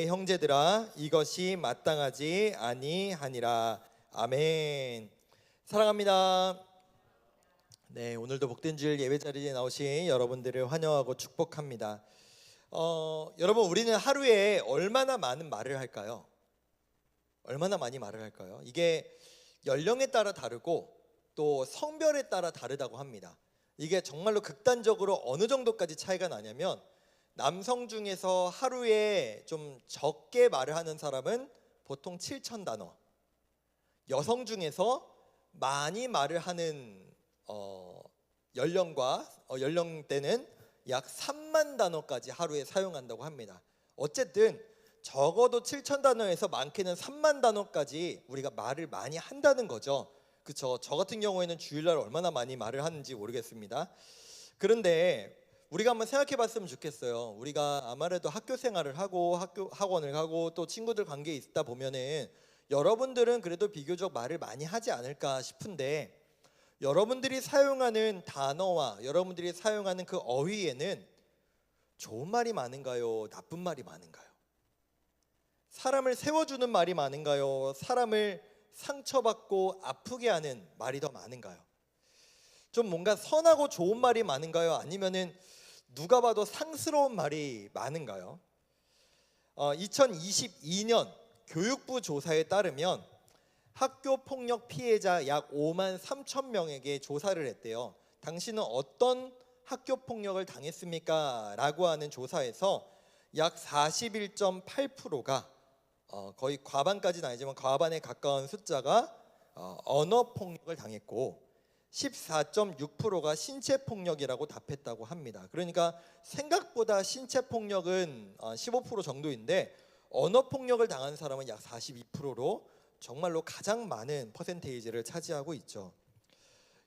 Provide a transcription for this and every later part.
내 형제들아 이것이 마땅하지 아니하니라. 아멘. 사랑합니다. 네, 오늘도 복된 주일 예배 자리에 나오신 여러분들을 환영하고 축복합니다. 여러분, 우리는 하루에 얼마나 많은 말을 할까요? 얼마나 많이 말을 할까요? 이게 연령에 따라 다르고 또 성별에 따라 다르다고 합니다. 이게 정말로 극단적으로 어느 정도까지 차이가 나냐면, 남성 중에서 하루에 좀 적게 말을 하는 사람은 보통 7,000단어, 여성 중에서 많이 말을 하는 연령대는 약 3만 단어까지 하루에 사용한다고 합니다. 어쨌든 적어도 7,000단어에서 많게는 3만 단어까지 우리가 말을 많이 한다는 거죠. 그렇죠? 저 같은 경우에는 주일날 얼마나 많이 말을 하는지 모르겠습니다. 그런데 우리가 한번 생각해 봤으면 좋겠어요. 우리가 아무래도 학교 생활을 하고 학원을 가고 또 친구들 관계에 있다 보면은 여러분들은 그래도 비교적 말을 많이 하지 않을까 싶은데, 여러분들이 사용하는 단어와 여러분들이 사용하는 그 어휘에는 좋은 말이 많은가요? 나쁜 말이 많은가요? 사람을 세워주는 말이 많은가요? 사람을 상처받고 아프게 하는 말이 더 많은가요? 좀 뭔가 선하고 좋은 말이 많은가요? 아니면은 누가 봐도 상스러운 말이 많은가요? 2022년 교육부 조사에 따르면 학교 폭력 피해자 약 5만 3천 명에게 조사를 했대요. 당신은 어떤 학교 폭력을 당했습니까? 라고 하는 조사에서 약 41.8%가 거의 과반까지는 아니지만 과반에 가까운 숫자가 언어 폭력을 당했고, 14.6%가 신체 폭력이라고 답했다고 합니다. 그러니까 생각보다 신체 폭력은 15% 정도인데 언어 폭력을 당한 사람은 약 42%로 정말로 가장 많은 퍼센테이지를 차지하고 있죠.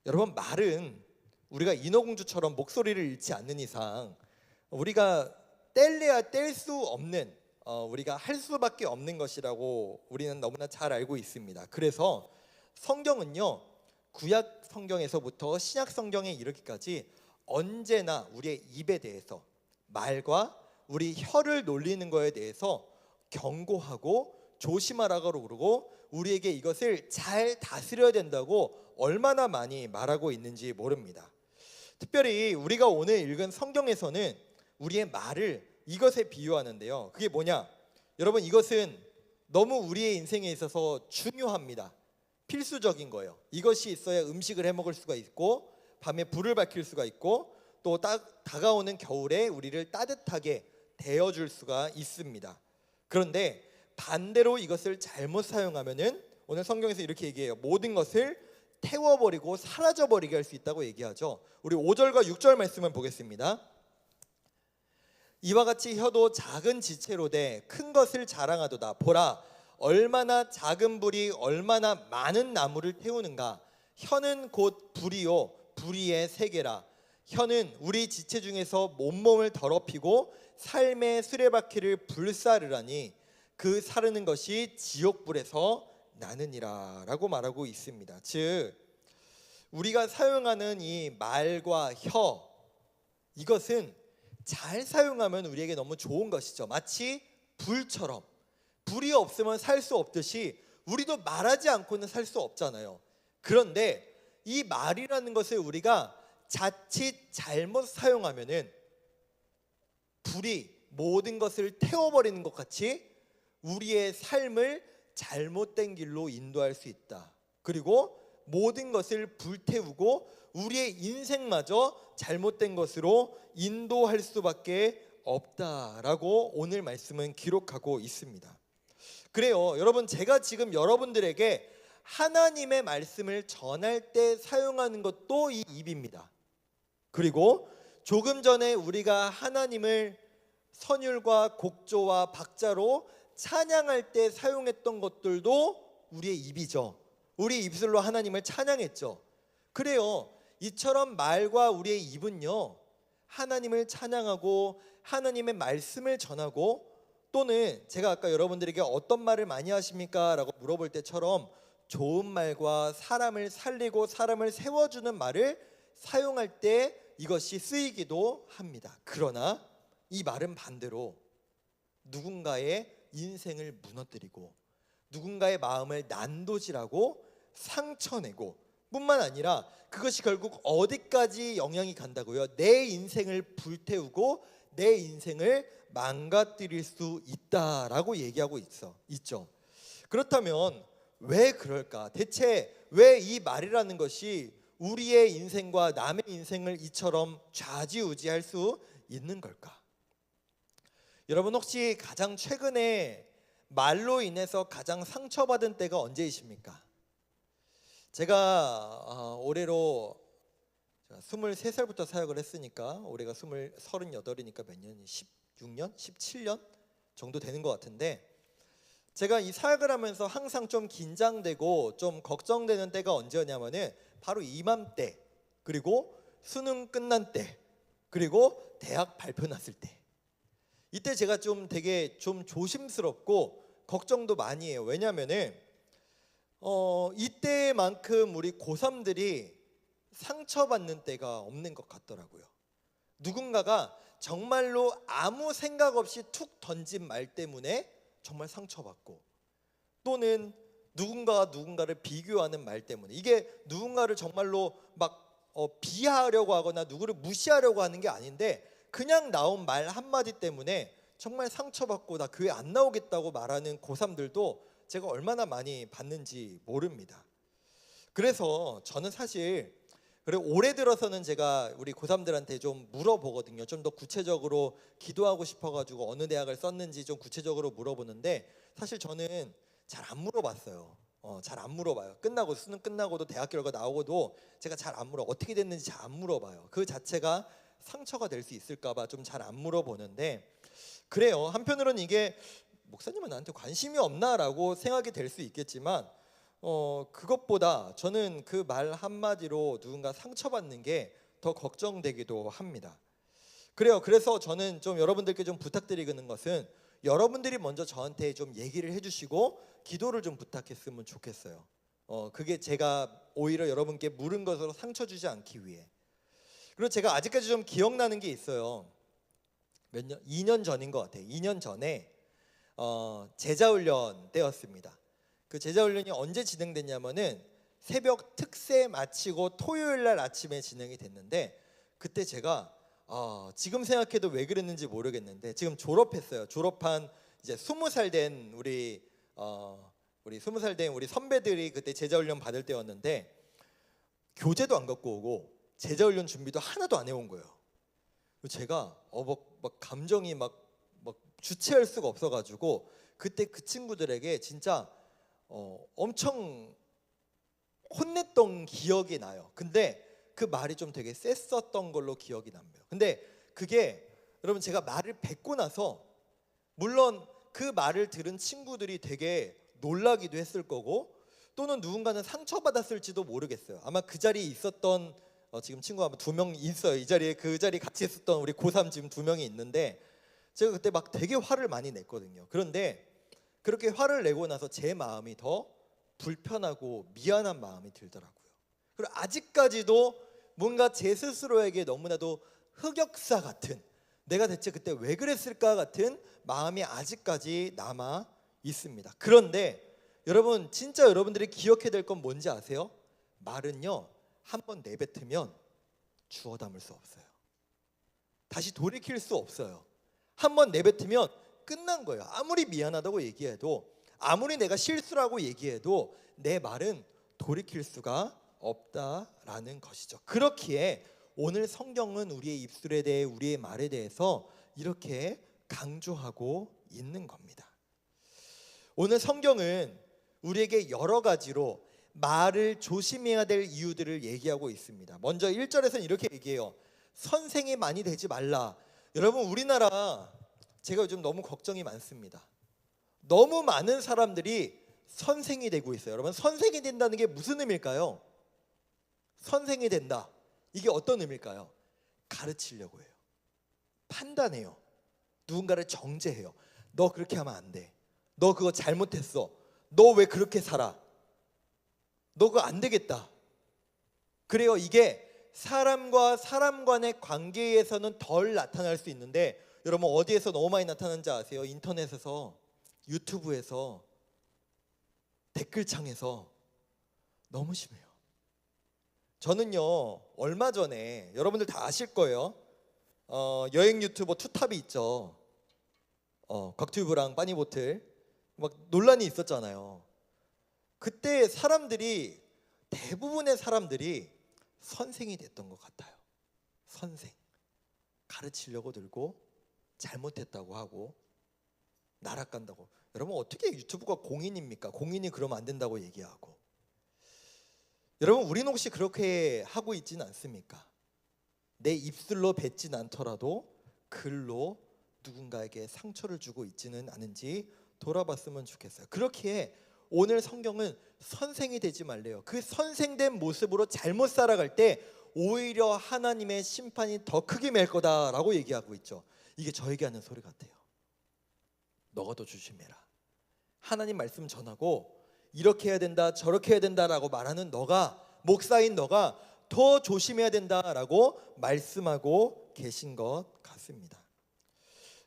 여러분, 말은 우리가 인어공주처럼 목소리를 잃지 않는 이상 우리가 뗄래야 뗄 수 없는, 우리가 할 수밖에 없는 것이라고 우리는 너무나 잘 알고 있습니다. 그래서 성경은요, 구약 성경에서부터 신약 성경에 이르기까지 언제나 우리의 입에 대해서, 말과 우리 혀를 놀리는 거에 대해서 경고하고 조심하라고 그러고 우리에게 이것을 잘 다스려야 된다고 얼마나 많이 말하고 있는지 모릅니다. 특별히 우리가 오늘 읽은 성경에서는 우리의 말을 이것에 비유하는데요. 그게 뭐냐? 여러분, 이것은 너무 우리의 인생에 있어서 중요합니다. 필수적인 거예요. 이것이 있어야 음식을 해 먹을 수가 있고, 밤에 불을 밝힐 수가 있고, 또 다가오는 겨울에 우리를 따뜻하게 데워줄 수가 있습니다. 그런데 반대로 이것을 잘못 사용하면은, 오늘 성경에서 이렇게 얘기해요. 모든 것을 태워버리고 사라져버리게 할 수 있다고 얘기하죠. 우리 5절과 6절 말씀을 보겠습니다. 이와 같이 혀도 작은 지체로 돼 큰 것을 자랑하도다. 보라, 얼마나 작은 불이 얼마나 많은 나무를 태우는가. 혀는 곧 불이요 불의의 세계라. 혀는 우리 지체 중에서 온몸을 더럽히고 삶의 수레바퀴를 불사르라니 그 사르는 것이 지옥불에서 나느니라 라고 말하고 있습니다. 즉, 우리가 사용하는 이 말과 혀, 이것은 잘 사용하면 우리에게 너무 좋은 것이죠. 마치 불처럼, 불이 없으면 살 수 없듯이 우리도 말하지 않고는 살 수 없잖아요. 그런데 이 말이라는 것을 우리가 자칫 잘못 사용하면은 불이 모든 것을 태워버리는 것 같이 우리의 삶을 잘못된 길로 인도할 수 있다. 그리고 모든 것을 불태우고 우리의 인생마저 잘못된 것으로 인도할 수밖에 없다라고 오늘 말씀은 기록하고 있습니다. 그래요, 여러분, 제가 지금 여러분들에게 하나님의 말씀을 전할 때 사용하는 것도 이 입입니다. 그리고 조금 전에 우리가 하나님을 선율과 곡조와 박자로 찬양할 때 사용했던 것들도 우리의 입이죠. 우리 입술로 하나님을 찬양했죠. 그래요, 이처럼 말과 우리의 입은요, 하나님을 찬양하고 하나님의 말씀을 전하고, 또는 제가 아까 여러분들에게 어떤 말을 많이 하십니까? 라고 물어볼 때처럼 좋은 말과 사람을 살리고 사람을 세워주는 말을 사용할 때 이것이 쓰이기도 합니다. 그러나 이 말은 반대로 누군가의 인생을 무너뜨리고 누군가의 마음을 난도질하고 상처내고 뿐만 아니라 그것이 결국 어디까지 영향이 간다고요? 내 인생을 불태우고 내 인생을 망가뜨릴 수 있다라고 얘기하고 있죠. 그렇다면 왜 그럴까? 대체 왜 이 말이라는 것이 우리의 인생과 남의 인생을 이처럼 좌지우지할 수 있는 걸까? 여러분 혹시 가장 최근에 말로 인해서 가장 상처받은 때가 언제이십니까? 제가 올해로 23살부터 사역을 했으니까 올해가 38이니까 몇 년이 16년? 17년 정도 되는 것 같은데, 제가 이 사역을 하면서 항상 좀 긴장되고 좀 걱정되는 때가 언제였냐면은 바로 이맘때, 그리고 수능 끝난 때, 그리고 대학 발표 났을 때, 이때 제가 좀 되게 좀 조심스럽고 걱정도 많이 해요. 왜냐면은 이때만큼 우리 고3들이 상처받는 때가 없는 것 같더라고요. 누군가가 정말로 아무 생각 없이 툭 던진 말 때문에 정말 상처받고, 또는 누군가가 누군가를 비교하는 말 때문에, 이게 누군가를 정말로 막 비하하려고 하거나 누구를 무시하려고 하는 게 아닌데 그냥 나온 말 한마디 때문에 정말 상처받고 나 교회 안 나오겠다고 말하는 고3들도 제가 얼마나 많이 봤는지 모릅니다. 그래서 저는 사실 올해 들어서는 제가 우리 고3들한테 좀 물어보거든요. 좀 더 구체적으로 기도하고 싶어가지고 어느 대학을 썼는지 좀 구체적으로 물어보는데, 사실 저는 잘 안 물어봤어요. 잘 안 물어봐요. 수능 끝나고도 대학 결과 나오고도 제가 잘 안 어떻게 됐는지 잘 안 물어봐요. 그 자체가 상처가 될 수 있을까봐 좀 잘 안 물어보는데, 그래요. 한편으로는 이게 목사님은 나한테 관심이 없나라고 생각이 될 수 있겠지만 그것보다 저는 그 말 한마디로 누군가 상처받는 게 더 걱정되기도 합니다. 그래요. 그래서 저는 좀 여러분들께 좀 부탁드리는 것은 여러분들이 먼저 저한테 좀 얘기를 해주시고 기도를 좀 부탁했으면 좋겠어요. 그게 제가 오히려 여러분께 물은 것으로 상처 주지 않기 위해. 그리고 제가 아직까지 좀 기억나는 게 있어요. 2년 전인 것 같아요. 2년 전에 제자훈련 때였습니다. 그 제자훈련이 언제 진행됐냐면은 새벽 특세 마치고 토요일 날 아침에 진행이 됐는데, 그때 제가 지금 생각해도 왜 그랬는지 모르겠는데 지금 졸업했어요. 졸업한 이제 20살 된 우리 20살 된 우리 선배들이 그때 제자훈련 받을 때였는데 교재도 안 갖고 오고 제자훈련 준비도 하나도 안 해온 거예요. 제가 막 감정이 막 주체할 수가 없어가지고 그때 그 친구들에게 진짜 엄청 혼냈던 기억이 나요. 근데 그 말이 좀 되게 셌었던 걸로 기억이 납니다. 근데 그게 여러분 제가 말을 뱉고 나서 물론 그 말을 들은 친구들이 되게 놀라기도 했을 거고, 또는 누군가는 상처받았을지도 모르겠어요. 아마 그 자리에 있었던 지금 친구가 아마 2명 있어요. 이 자리에 그 자리 같이 있었던 우리 고3 지금 2명이 있는데, 제가 그때 막 되게 화를 많이 냈거든요. 그런데 그렇게 화를 내고 나서 제 마음이 더 불편하고 미안한 마음이 들더라고요. 그리고 아직까지도 뭔가 제 스스로에게 너무나도 흑역사 같은, 내가 대체 그때 왜 그랬을까 같은 마음이 아직까지 남아 있습니다. 그런데 여러분 진짜 여러분들이 기억해야 될 건 뭔지 아세요? 말은요 한번 내뱉으면 주워 담을 수 없어요. 다시 돌이킬 수 없어요. 한번 내뱉으면 끝난 거예요. 아무리 미안하다고 얘기해도, 아무리 내가 실수라고 얘기해도 내 말은 돌이킬 수가 없다라는 것이죠. 그렇기에 오늘 성경은 우리의 입술에 대해, 우리의 말에 대해서 이렇게 강조하고 있는 겁니다. 오늘 성경은 우리에게 여러 가지로 말을 조심해야 될 이유들을 얘기하고 있습니다. 먼저 1절에서는 이렇게 얘기해요. 선생이 많이 되지 말라. 여러분 우리나라 제가 요즘 너무 걱정이 많습니다. 너무 많은 사람들이 선생이 되고 있어요. 여러분 선생이 된다는 게 무슨 의미일까요? 선생이 된다. 이게 어떤 의미일까요? 가르치려고 해요. 판단해요. 누군가를 정죄해요. 너 그렇게 하면 안 돼. 너 그거 잘못했어. 너 왜 그렇게 살아? 너 그거 안 되겠다. 그래요. 이게 사람과 사람 간의 관계에서는 덜 나타날 수 있는데, 여러분 어디에서 너무 많이 나타나는지 아세요? 인터넷에서 유튜브에서 댓글창에서 너무 심해요. 저는요, 얼마 전에 여러분들 다 아실 거예요. 여행 유튜버 투탑이 있죠. 곽튜브랑 빠니보틀 막 논란이 있었잖아요. 그때 사람들이, 대부분의 사람들이 선생이 됐던 것 같아요. 선생, 가르치려고 들고 잘못했다고 하고 나락간다고. 여러분, 어떻게 유튜브가 공인입니까? 공인이 그러면 안 된다고 얘기하고. 여러분, 우리는 혹시 그렇게 하고 있지는 않습니까? 내 입술로 뱉진 않더라도 글로 누군가에게 상처를 주고 있지는 않은지 돌아봤으면 좋겠어요. 그렇기에 오늘 성경은 선생이 되지 말래요. 그 선생된 모습으로 잘못 살아갈 때 오히려 하나님의 심판이 더 크게 맬 거다라고 얘기하고 있죠. 이게 저에게 하는 소리 같아요. 너가 더 조심해라. 하나님 말씀 전하고 이렇게 해야 된다, 저렇게 해야 된다라고 말하는 너가, 목사인 너가 더 조심해야 된다라고 말씀하고 계신 것 같습니다.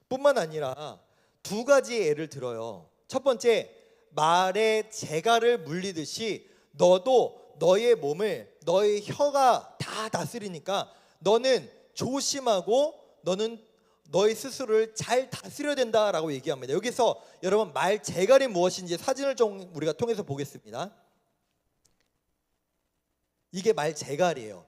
뿐만 아니라 두 가지 예를 들어요. 첫 번째, 말에 재갈을 물리듯이 너도 너의 몸을, 너의 혀가 다 다스리니까 너는 조심하고 너는 너의 스스로를 잘 다스려야 된다라고 얘기합니다. 여기서 여러분, 말 재갈이 무엇인지 사진을 좀 우리가 통해서 보겠습니다. 이게 말 재갈이에요.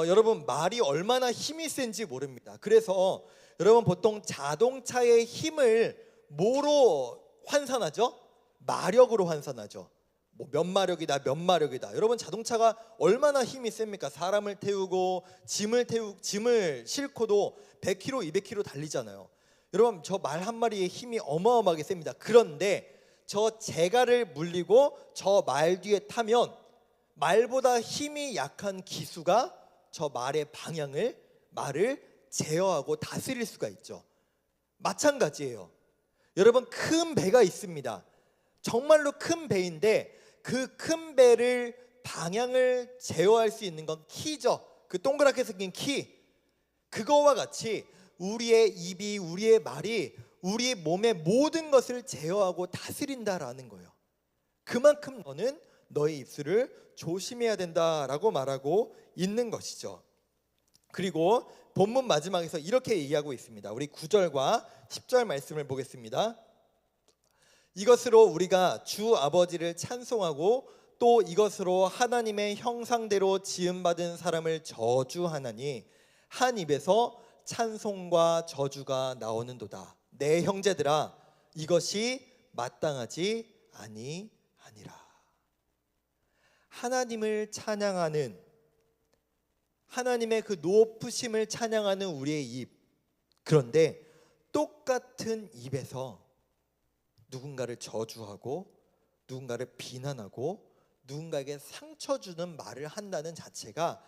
여러분, 말이 얼마나 힘이 센지 모릅니다. 그래서 여러분, 보통 자동차의 힘을 뭐로 환산하죠? 마력으로 환산하죠. 뭐 몇 마력이다, 몇 마력이다. 여러분, 자동차가 얼마나 힘이 셉니까? 사람을 태우고 짐을 싣고도 100km, 200km 달리잖아요. 여러분, 저 말 한 마리의 힘이 어마어마하게 셉니다. 그런데 저 재갈을 물리고 저 말 뒤에 타면 말보다 힘이 약한 기수가 저 말의 방향을, 말을 제어하고 다스릴 수가 있죠. 마찬가지예요. 여러분, 큰 배가 있습니다. 정말로 큰 배인데 그 큰 배를 방향을 제어할 수 있는 건 키죠. 그 동그랗게 생긴 키. 그거와 같이 우리의 입이, 우리의 말이 우리의 몸의 모든 것을 제어하고 다스린다라는 거예요. 그만큼 너는 너의 입술을 조심해야 된다라고 말하고 있는 것이죠. 그리고 본문 마지막에서 이렇게 얘기하고 있습니다. 우리 9절과 10절 말씀을 보겠습니다. 이것으로 우리가 주 아버지를 찬송하고 또 이것으로 하나님의 형상대로 지음받은 사람을 저주하나니 한 입에서 찬송과 저주가 나오는도다. 내 형제들아, 이것이 마땅하지 아니하니라. 하나님을 찬양하는, 하나님의 그 높으심을 찬양하는 우리의 입. 그런데 똑같은 입에서 누군가를 저주하고 누군가를 비난하고 누군가에게 상처 주는 말을 한다는 자체가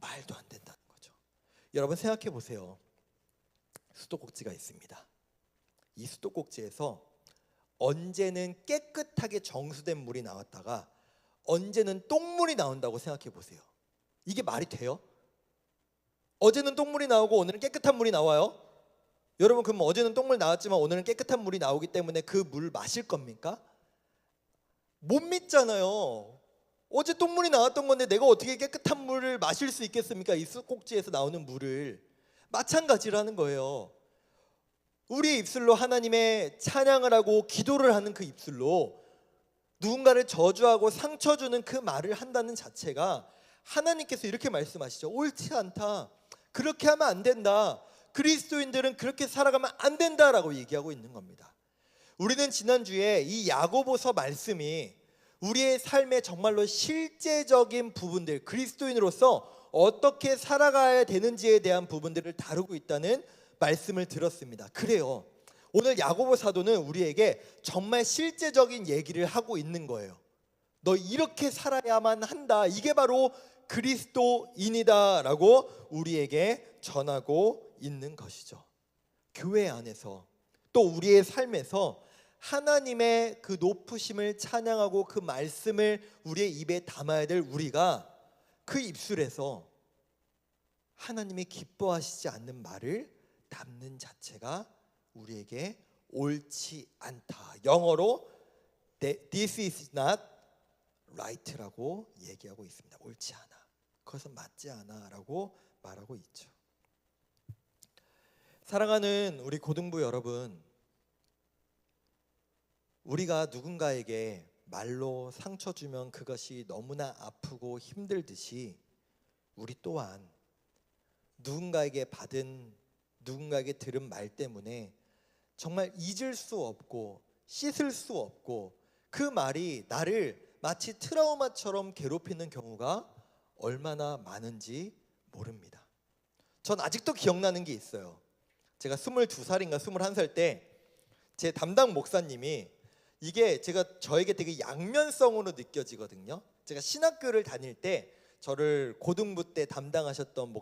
말도 안 된다는 거죠. 여러분, 생각해 보세요. 수도꼭지가 있습니다. 이 수도꼭지에서 언제는 깨끗하게 정수된 물이 나왔다가 언제는 똥물이 나온다고 생각해 보세요. 이게 말이 돼요? 어제는 똥물이 나오고 오늘은 깨끗한 물이 나와요? 여러분, 그럼 어제는 똥물 나왔지만 오늘은 깨끗한 물이 나오기 때문에 그 물 마실 겁니까? 못 믿잖아요. 어제 똥물이 나왔던 건데 내가 어떻게 깨끗한 물을 마실 수 있겠습니까? 이 수도꼭지에서 나오는 물을. 마찬가지라는 거예요. 우리 입술로 하나님의 찬양을 하고 기도를 하는 그 입술로 누군가를 저주하고 상처 주는 그 말을 한다는 자체가 하나님께서 이렇게 말씀하시죠. 옳지 않다. 그렇게 하면 안 된다. 그리스도인들은 그렇게 살아가면 안 된다라고 얘기하고 있는 겁니다. 우리는 지난주에 이 야고보서 말씀이 우리의 삶의 정말로 실제적인 부분들, 그리스도인으로서 어떻게 살아가야 되는지에 대한 부분들을 다루고 있다는 말씀을 들었습니다. 그래요, 오늘 야고보 사도는 우리에게 정말 실제적인 얘기를 하고 있는 거예요. 너 이렇게 살아야만 한다. 이게 바로 그리스도인이다라고 우리에게 전하고 있는 것이죠. 교회 안에서 또 우리의 삶에서 하나님의 그 높으심을 찬양하고 그 말씀을 우리의 입에 담아야 될 우리가 그 입술에서 하나님이 기뻐하시지 않는 말을 담는 자체가 우리에게 옳지 않다. 영어로 this is not right라고 얘기하고 있습니다. 옳지 않아. 그것은 맞지 않아라고 말하고 있죠. 사랑하는 우리 고등부 여러분, 우리가 누군가에게 말로 상처 주면 그것이 너무나 아프고 힘들듯이 우리 또한 누군가에게 들은 말 때문에 정말 잊을 수 없고 씻을 수 없고 그 말이 나를 마치 트라우마처럼 괴롭히는 경우가 얼마나 많은지 모릅니다. 전 아직도 기억나는 게 있어요. 제가 22살인가 21살 때 제 담당 목사님이, 이게 저에게 되게 양면성으로 느껴지거든요. 제가 신학교를 다닐 때 저를 고등부 때 담당하셨던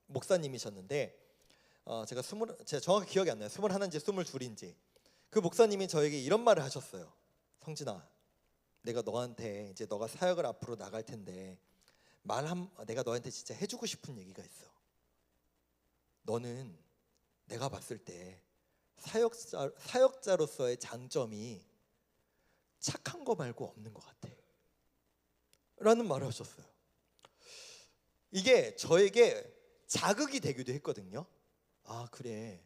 목사님이셨는데 제가 정확히 기억이 안 나요. 21인지 22인지. 그 목사님이 저에게 이런 말을 하셨어요. 성진아, 내가 너한테 이제 너가 사역을 앞으로 나갈 텐데 내가 너한테 진짜 해주고 싶은 얘기가 있어. 너는 내가 봤을 때 사역자로서의 장점이 착한 거 말고 없는 것 같아 라는 말을 하셨어요. 이게 저에게 자극이 되기도 했거든요. 아, 그래.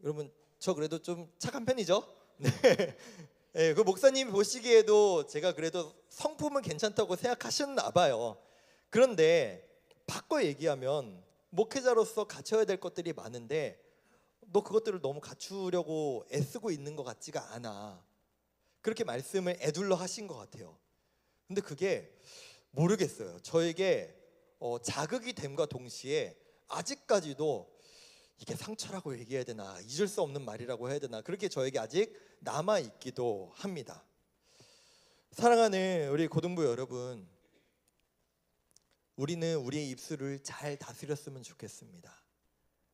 여러분, 저 그래도 좀 착한 편이죠? 네. 네, 그 목사님이 보시기에도 제가 그래도 성품은 괜찮다고 생각하셨나 봐요. 그런데 바꿔 얘기하면 목회자로서 갖춰야 될 것들이 많은데 너 그것들을 너무 갖추려고 애쓰고 있는 것 같지가 않아. 그렇게 말씀을 애둘러 하신 것 같아요. 근데 그게 모르겠어요. 저에게 자극이 됨과 동시에 아직까지도 이게 상처라고 얘기해야 되나, 잊을 수 없는 말이라고 해야 되나, 그렇게 저에게 아직 남아있기도 합니다. 사랑하는 우리 고등부 여러분, 우리는 우리의 입술을 잘 다스렸으면 좋겠습니다.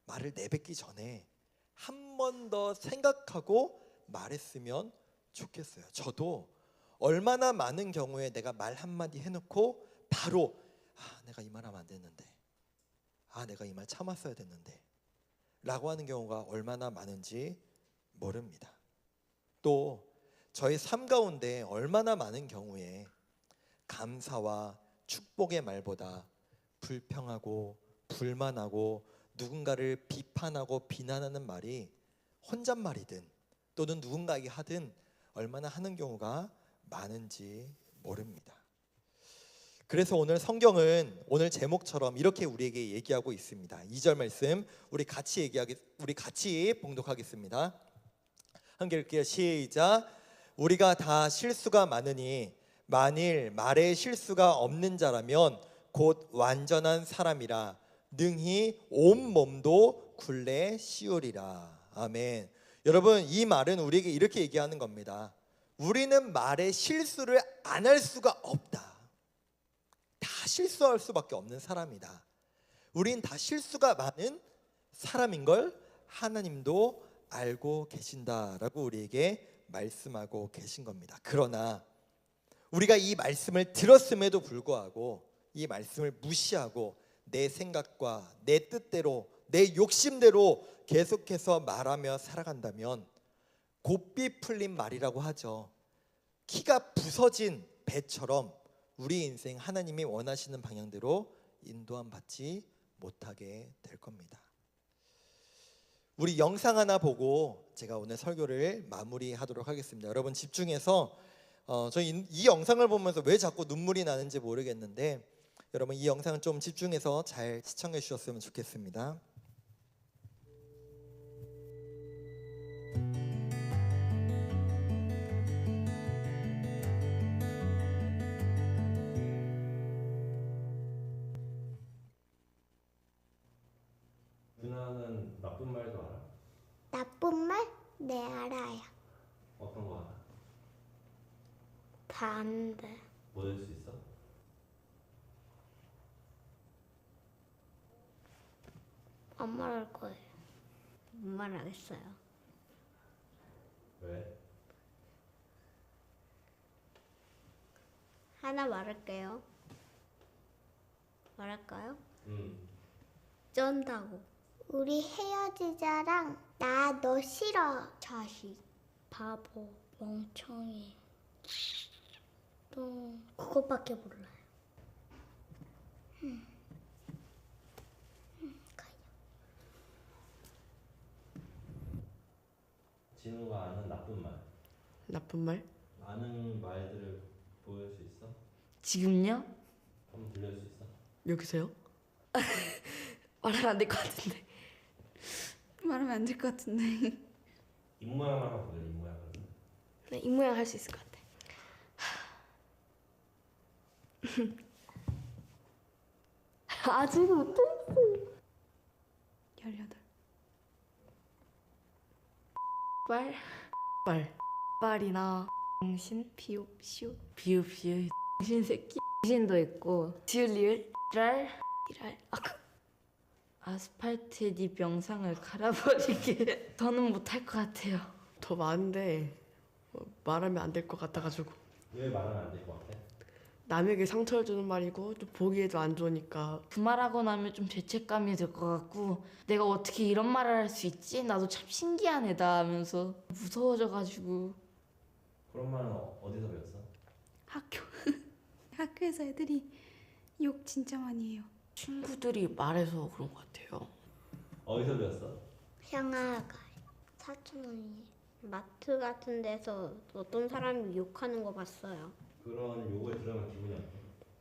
말을 내뱉기 전에 한 번 더 생각하고 말했으면 좋겠어요. 저도 얼마나 많은 경우에 내가 말 한마디 해놓고 바로 내가 이 말 하면 안 됐는데, 내가 이 말 참았어야 됐는데 라고 하는 경우가 얼마나 많은지 모릅니다. 또 저의 삶 가운데 얼마나 많은 경우에 감사와 축복의 말보다 불평하고 불만하고 누군가를 비판하고 비난하는 말이 혼잣말이든 또는 누군가에게 하든 얼마나 하는 경우가 많은지 모릅니다. 그래서 오늘 성경은 오늘 제목처럼 이렇게 우리에게 얘기하고 있습니다. 2절 말씀 우리 같이 봉독하겠습니다. 함께 읽게요. 시작. 우리가 다 실수가 많으니 만일 말에 실수가 없는 자라면 곧 완전한 사람이라 능히 온 몸도 굴레 씌우리라. 아멘. 여러분, 이 말은 우리에게 이렇게 얘기하는 겁니다. 우리는 말에 실수를 안 할 수가 없다. 다 실수할 수밖에 없는 사람이다. 우린 다 실수가 많은 사람인 걸 하나님도 알고 계신다라고 우리에게 말씀하고 계신 겁니다. 그러나 우리가 이 말씀을 들었음에도 불구하고 이 말씀을 무시하고 내 생각과 내 뜻대로 내 욕심대로 계속해서 말하며 살아간다면 곱비 풀린 말이라고 하죠. 키가 부서진 배처럼 우리 인생 하나님이 원하시는 방향대로 인도함 받지 못하게 될 겁니다. 우리 영상 하나 보고 제가 오늘 설교를 마무리하도록 하겠습니다. 여러분 집중해서 저희 이 영상을 보면서 왜 자꾸 눈물이 나는지 모르겠는데 여러분 이 영상을 좀 집중해서 잘 시청해 주셨으면 좋겠습니다. 누나는 나쁜 말도 알아? 나쁜 말? 네, 알아요. 어떤 거 알아? 반대. 뭐 될 수 있어? 안 말할 거예요. 못 말하겠어요. 왜? 하나 말할게요. 말할까요? 응. 쩐다고. 우리 헤어지자랑 나 너 싫어. 자식, 바보, 멍청이. 또 그것밖에 몰라요. 가요. 진우가 아는 나쁜 말. 나쁜 말? 아는 말들을 보여줄 수 있어? 지금요? 한번 들려줄 수 있어? 여기서요? 말하면 안 될 것 같은데. 말하면 안 될 것 같은데. 입 모양만 한번 보여. 입 모양을. 네, 이 모양 할 수 있을 것 같아. 아직 못해. 18. 말, 말. 말이나 당신, 비읍, 시옷, 비읍, 시읍, 당신 새끼, 당신도 있고, 지을, 리을, 이랄, 이랄. 아스팔트에 네 명상을 갈아버리게. 저는 못할 것 같아요. 더 많은데 말하면 안 될 것 같아가지고. 왜 말하면 안 될 것 같아? 남에게 상처를 주는 말이고 또 보기에도 안 좋으니까. 그 말하고 나면 좀 죄책감이 들 것 같고, 내가 어떻게 이런 말을 할 수 있지? 나도 참 신기한 애다 하면서 무서워져가지고. 그런 말은 어디서 배웠어? 학교. 학교에서 애들이 욕 진짜 많이 해요. 친구들이 말해서 그런 것 같아요. 어디서 배웠어? 평화가 4,000원이에요. 마트 같은 데서 어떤 사람이 욕하는 거 봤어요. 그런 욕을 들으면 기분이 어때?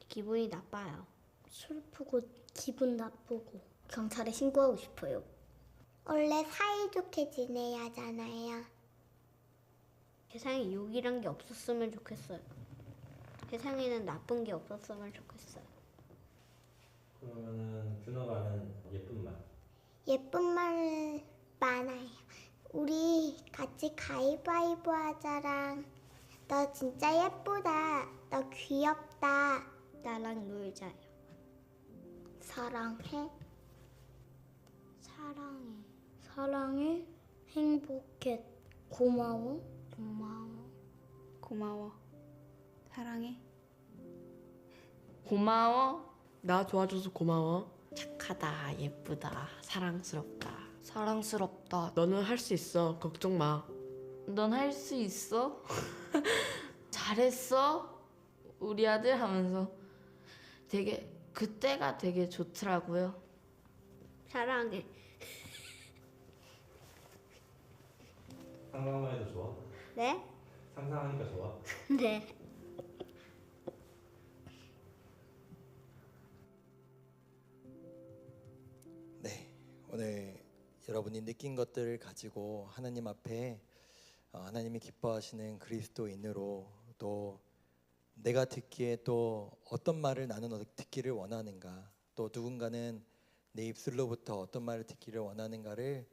기분이 나빠요. 슬프고 기분 나쁘고 경찰에 신고하고 싶어요. 원래 사이좋게 지내야 하잖아요. 세상에 욕이란 게 없었으면 좋겠어요. 세상에는 나쁜 게 없었으면 좋겠어요. 그러면은 준호가 아는 예쁜 말. 예쁜 말 많아요. 우리 같이 가위바위보 하자랑 너 진짜 예쁘다. 너 귀엽다. 나랑 놀자요. 사랑해. 사랑해. 사랑해. 행복해. 고마워. 고마워. 고마워. 사랑해. 고마워. 나 도와줘서 고마워. 착하다, 예쁘다, 사랑스럽다. 사랑스럽다. 너는 할 수 있어. 걱정 마. 넌 할 수 있어? 잘했어? 우리 아들 하면서 되게 그때가 되게 좋더라고요. 사랑해. 상상만 해도 좋아? 네? 상상하니까 좋아? 네. 네, 오늘 여러분이 느낀 것들을 가지고 하나님 앞에 하나님이 기뻐하시는 그리스도인으로, 또 내가 듣기에 또 어떤 말을 나는 듣기를 원하는가, 또 누군가는 내 입술로부터 어떤 말을 듣기를 원하는가를